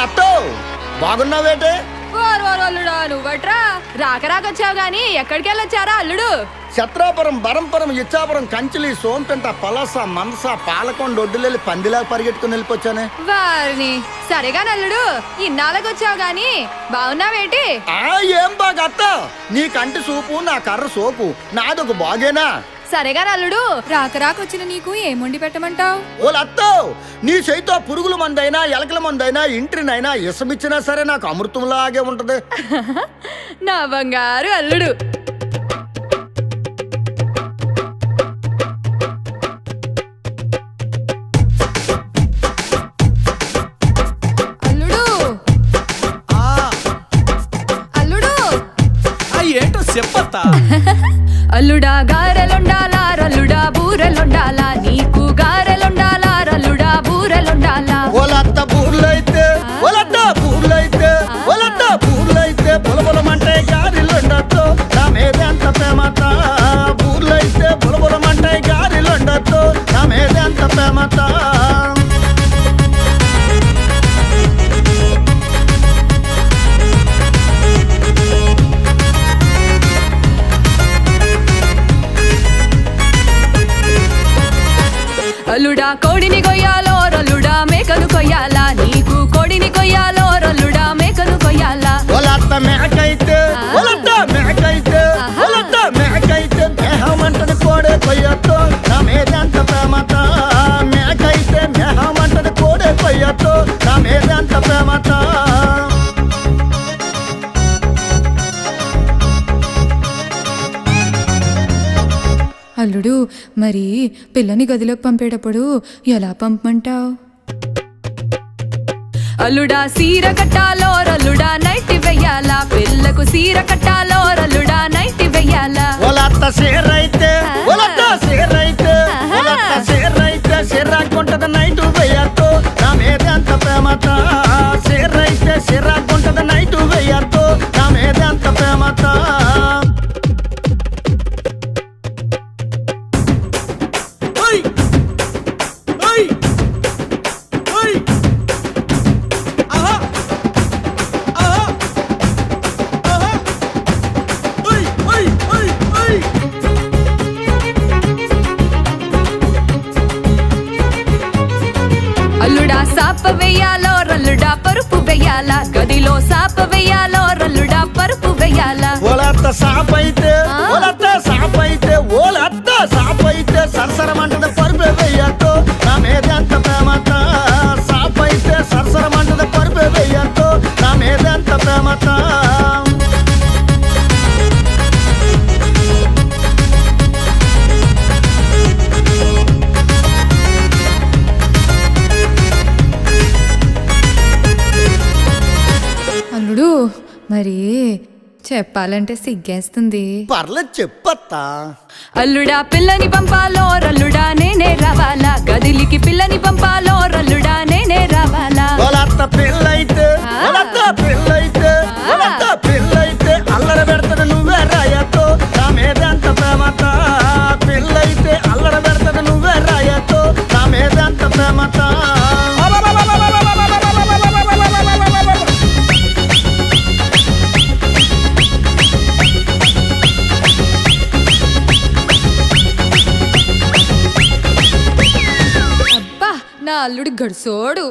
అత్తో బాగున్నావేటే? అల్లుడా నువ్వట్రా రాకరాకొచ్చావు గాని ఎక్కడికి వెళ్ళొచ్చారా అల్లుడు? ఛత్రాపురం, బరంపురం, ఇచ్చాపురం, కంచిలి, సోంపెంట, పలస, మనస, పాలకొండ, ఒడ్డులెళ్ళి పందిలా పరిగెట్టుకుని వెళ్ళిపోచ్చానే. వారిని సరేగా నల్లుడు ఇన్నాళ్ళకొచ్చావు గాని బాగున్నావేటి? ఏం బాగా అత్త, నీ కంటి సూపు నా కర్ర సోపు, నాదొక బాగేనా? సరేగా నల్లుడు రాకరాకొచ్చిన నీకు ఏముండి పెట్టమంటావు? ఓలత్తో నీ చేతితో పురుగుల మందైనా ఎలకల మందైనా ఇంటినైనా ఇసమిచ్చినా సరే నాకు అమృతంలాగే ఉంటది. నా బంగారు అల్లుడు. ఏంటో చెప్పత్తా. అల్లుడా గారెలుండాలా రల్లుడా బూరెలుండాలా, నీకు గారెలుండాలా రల్లుడా బూరెలుండాలా. ఓలత్త బూర్లైతే ఓలత్త బూర్లైతే ఓలత్త బూర్లైతే బులబులమంటే గారిలుండొద్దు నా మీద ఎంత ప్రేమత. బూర్లైతే బులబులమంటే గారిలుండొద్దు నా మీద ఎంత ప్రేమత. అల్లుడా కోడిని కొయ్యాలో రల్లుడా మేకను కొయ్యాలా, నీకు కోడిని కొయ్యాలో రల్లుడా మేకను కొయ్యాలా. ఓలత్త మేకైతే ఓలత్త మేకైతే ఓలత్త మేకైతే మేహమంటది కోడే కొయ్యొద్దు నా మీద ఎంత ప్రేమత. మేకైతే మేహమంటది కోడే కొయ్యొద్దు నా మీద ఎంత ప్రేమత. అల్లుడు మరి పిల్లని గదిలోకి పంపేటప్పుడు ఎలా పంపమంటావు? అల్లుడా సీర కట్టాలో రల్లుడా నైట్ వెయ్యాలా, పిల్లకు సీర కట్టాలో రల్లుడా నైట్ వెయ్యాలా. ఓలత్త సీరైతే ఓలత్త సీరైతే ఓలత్త సీరైతే సిరాకుంటది నైట్ వెయ్యొద్దు నా మీద ఎంత ప్రేమత. సీరైతే సిరాకుంటది నైట్ వెయ్యొద్దు నా మీద ఎంత ప్రేమత. అల్లుడా సాప వెయ్యాలో రల్లుడా పరుపు వెయ్యాలా, గదిలో సాప వెయ్యాలో రల్లుడా పరుపు వెయ్యాలా. ఓలత్త సాపైతే ఓలత్త సాపైతే ఓలత్త సాపైతే సరసరమంటది పరుపు వెయ్యొద్దు నా మీద ఎంత ప్రేమత. సాపైతే సరసరమంటది పరుపు వెయ్యొద్దు నా మీద ఎంత ప్రేమత. అల్లుడు మరి చెప్పాలంటే సిగ్గేస్తుంది. పర్లేదు చెప్పత్తా. అల్లుడా పిల్లని పంపాలో రల్లుడా నేనే రావాలా, గదిలికి పిల్లని పంపాలో రల్లుడా నేనే రావాలా. ఓలత్త పిల్లైతే ఓలత్త పిల్లైతే ఓలత్త పిల్లైతే అల్లర పెడతది నువ్వే రాయొద్దు నా మీద ఎంత ప్రేమత. పిల్లైతే అల్లర పెడతది నువ్వే రాయొద్దు నా మీద ఎంత ప్రేమత. అబ్బా నా అల్లుడి గడుసోడు.